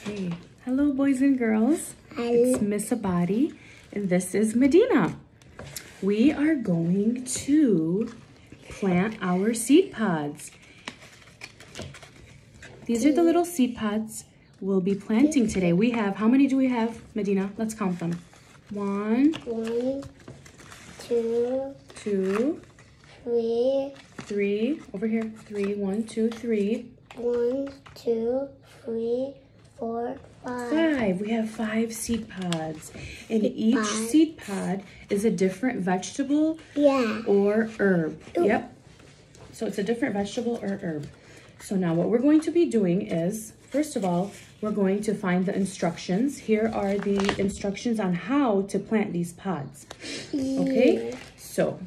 Okay, hello boys and girls. It's Miss Abadi and this is Medina. We are going to plant our seed pods. These are the little seed pods we'll be planting today. We have, how many do we have, Medina? Let's count them. One, two, three. Over here, three. 1, 2, 3. 1, 2, 3, 4, 5. 5. We have 5 seed pods. And each seed pod is a different vegetable or herb. Ooh. Yep. So it's a different vegetable or herb. So now what we're going to be doing is, first of all, we're going to find the instructions. Here are the instructions on how to plant these pods. Okay? So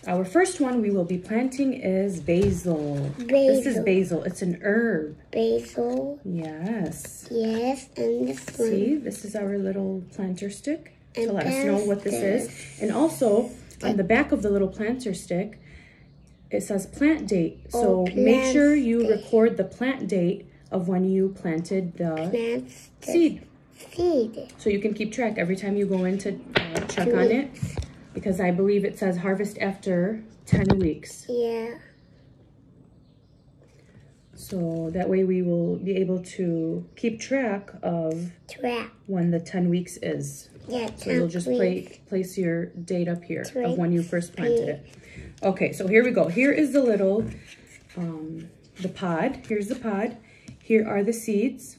our first one we will be planting is basil. This is basil. It's an herb. Basil. Yes. Yes, and this one. See, this is our little planter stick to let us know what this is. And also, on the back of the little planter stick, it says plant date. So make sure you record the plant date of when you planted the seed. So you can keep track every time you go in to check on it. Because I believe it says harvest after 10 weeks. Yeah. So that way we will be able to keep track of when the 10 weeks is. Yeah, so you'll just place your date up here of when you first planted it. Okay, so here we go. Here is the little, the pod. Here's the pod. Here are the seeds.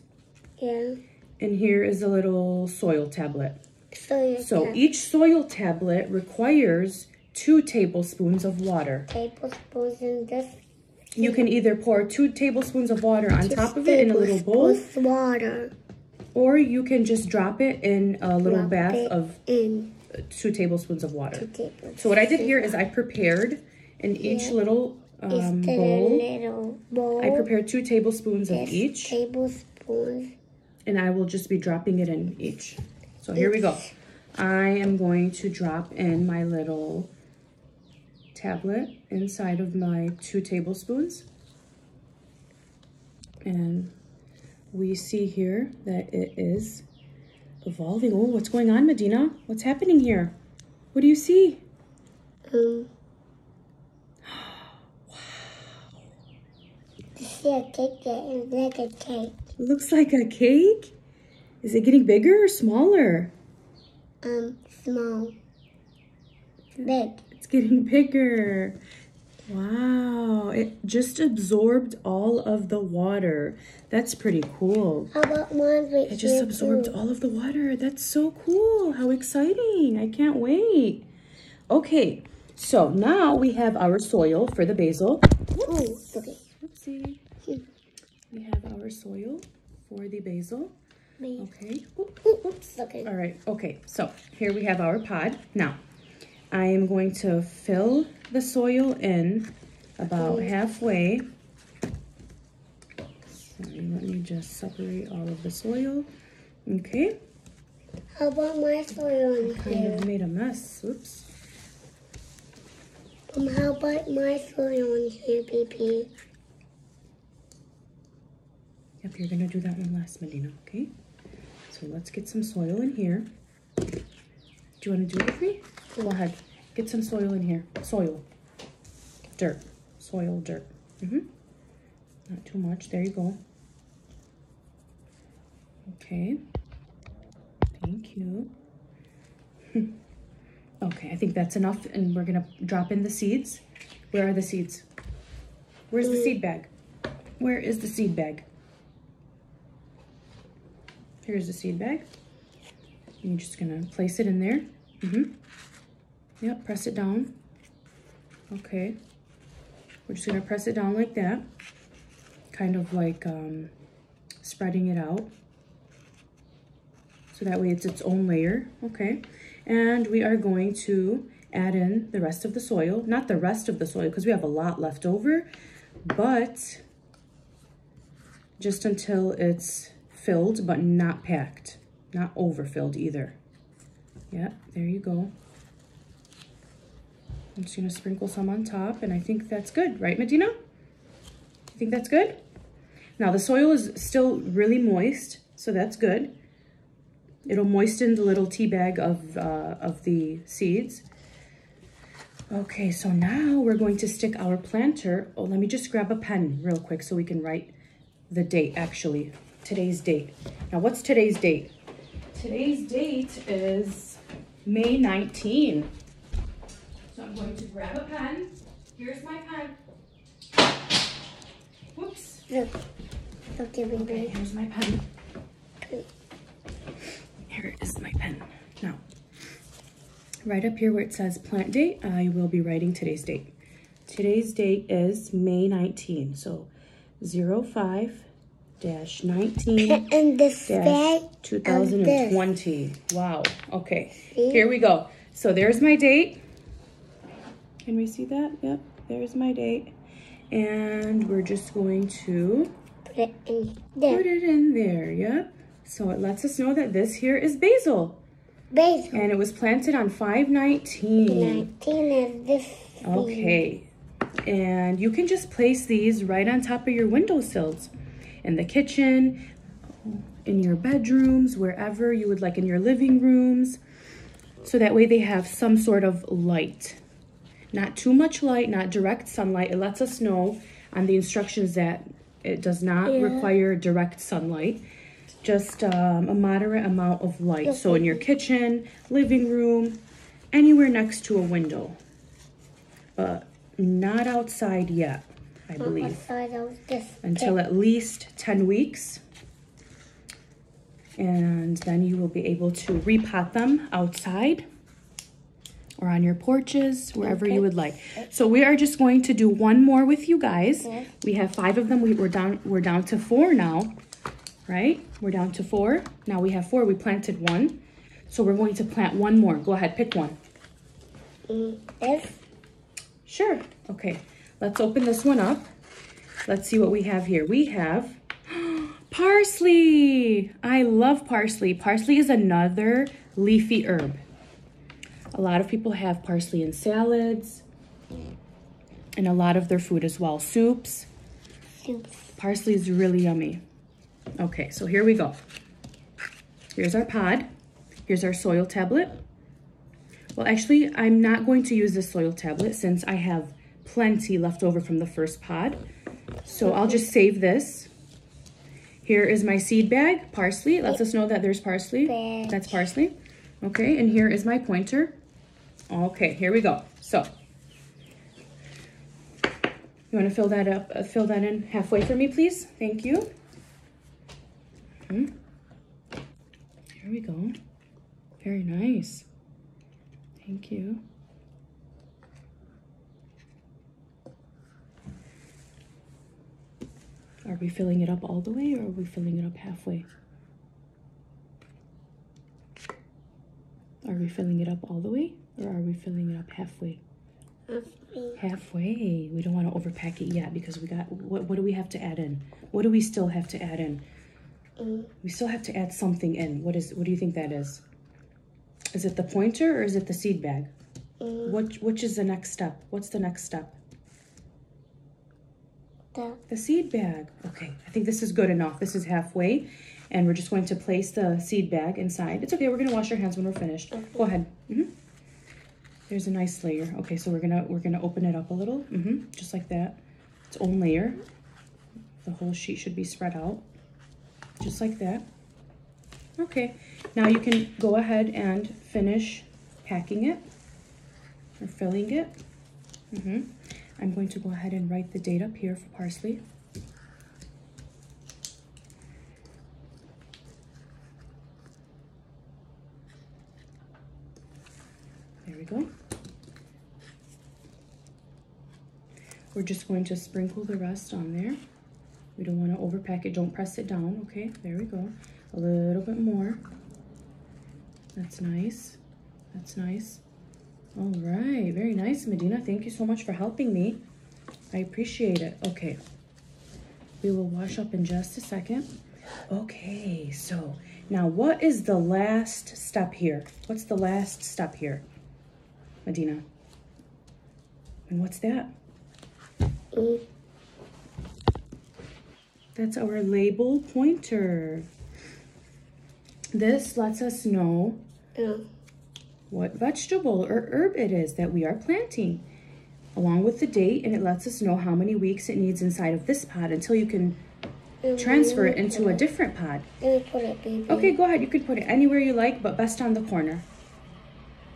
Yeah. And here is a little soil tablet. So each soil tablet requires 2 tablespoons of water. Tablespoons in this. You can either pour 2 tablespoons of water on top of it in a little bowl. Or you can just drop it in a little bath of 2 tablespoons of water. So what I did here is I prepared in each little bowl. I prepared 2 tablespoons of each. And I will just be dropping it in each. So here we go. I am going to drop in my little tablet inside of my 2 tablespoons. And we see here that it is evolving. Oh, what's going on, Medina? What's happening here? What do you see? Wow. It's like a cake. It's like a cake. It looks like a cake? Is it getting bigger or smaller? Small. Big. It's getting bigger. Wow, it just absorbed all of the water. That's pretty cool. How about mine right here? It just absorbed all of the water. That's so cool. How exciting. I can't wait. Okay, so now we have our soil for the basil. Oh, okay. Oopsie. We have our soil for the basil. Okay. Oops. Okay. All right. Okay. So here we have our pod. Now, I am going to fill the soil in about halfway. Sorry, let me just separate all of the soil. Okay. How about my soil in here? Kind of made a mess. Oops. How about my soil in here, baby? Yep, you're going to do that one last, Medina, okay? So let's get some soil in here. Do you want to do it with me? Go ahead. Get some soil in here. Soil. Dirt. Soil, dirt. Not too much. There you go. Okay. Thank you. Okay, I think that's enough. And we're going to drop in the seeds. Where are the seeds? Where's the seed bag? Where is the seed bag? Here's the seed bag. You're just gonna place it in there. Yep, press it down. Okay. We're just gonna press it down like that. Kind of like spreading it out. So that way it's its own layer. Okay. And we are going to add in the rest of the soil. Not the rest of the soil because we have a lot left over, but just until it's filled but not packed, not overfilled either. Yep, there you go. I'm just gonna sprinkle some on top and I think that's good, right, Medina? You think that's good? Now the soil is still really moist, so that's good. It'll moisten the little tea bag of the seeds. Okay, so now we're going to stick our planter. Oh, let me just grab a pen real quick so we can write the date, actually. Today's date. Now, what's today's date? Today's date is May 19. So I'm going to grab a pen. Here's my pen. Whoops. Look. Okay, here's my pen. Here is my pen. Now, right up here where it says plant date, I will be writing today's date. Today's date is May 19. So 05-19-2020. Wow. Okay. Here we go. So there's my date. Can we see that? Yep. There's my date. And we're just going to put it in there. Yep. So it lets us know that this here is basil. Basil. And it was planted on 5/19. 19 is this. Okay. And you can just place these right on top of your windowsills. In the kitchen, in your bedrooms, wherever you would like, in your living rooms. So that way they have some sort of light. Not too much light, not direct sunlight. It lets us know on the instructions that it does not require direct sunlight. Just a moderate amount of light. So in your kitchen, living room, anywhere next to a window. But not outside yet, I believe. Until at least 10 weeks. And then you will be able to repot them outside or on your porches, wherever you would like. So we are just going to do one more with you guys. We have 5 of them. We're down to 4 now. Right? We're down to 4. Now we have 4. We planted 1. So we're going to plant 1 more. Go ahead, pick one. This? Sure. Okay. Let's open this one up. Let's see what we have here. We have parsley. I love parsley. Parsley is another leafy herb. A lot of people have parsley in salads and a lot of their food as well. Soups. Parsley is really yummy. Okay, so here we go. Here's our pod. Here's our soil tablet. Well, actually, I'm not going to use this soil tablet since I have plenty left over from the first pod. So I'll just save this. Here is my seed bag, parsley. It lets us know that there's parsley. That's parsley. Okay, and here is my pointer. Okay, here we go. So, you want to fill that up, fill that in halfway for me, please? Thank you. Here we go. Very nice. Thank you. Are we filling it up all the way or are we filling it up halfway? Are we filling it up all the way or are we filling it up halfway? Halfway. We don't want to overpack it yet because we got, what do we have to add in? What do we still have to add in? We still have to add something in. What do you think that is? Is it the pointer or is it the seed bag? Which is the next step? What's the next step? The seed bag. Okay, I think this is good enough. This is halfway, and we're just going to place the seed bag inside. It's okay. We're gonna wash our hands when we're finished. Go ahead. There's a nice layer. Okay, so we're gonna open it up a little. Just like that. Its own layer. The whole sheet should be spread out, just like that. Okay. Now you can go ahead and finish packing it or filling it. I'm going to go ahead and write the date up here for parsley. There we go. We're just going to sprinkle the rest on there. We don't want to overpack it. Don't press it down. Okay, there we go. A little bit more. That's nice. That's nice. All right, very nice, Medina. Thank you so much for helping me. I appreciate it. Okay, we will wash up in just a second. Okay, so now what is the last step here? What's the last step here, Medina? And what's that? That's our label pointer. This lets us know what vegetable or herb it is that we are planting, along with the date, and it lets us know how many weeks it needs inside of this pot until you can transfer it into a different pot. Let me put it, baby. Okay, go ahead. You can put it anywhere you like, but best on the corner.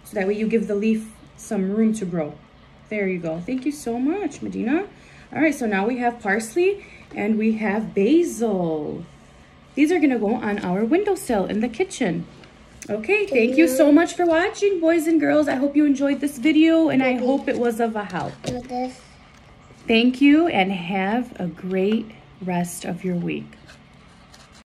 So that way you give the leaf some room to grow. There you go. Thank you so much, Medina. All right, so now we have parsley and we have basil. These are gonna go on our windowsill in the kitchen. Okay, thank you so much for watching, boys and girls. I hope you enjoyed this video and I hope it was of a help. Thank you and have a great rest of your week.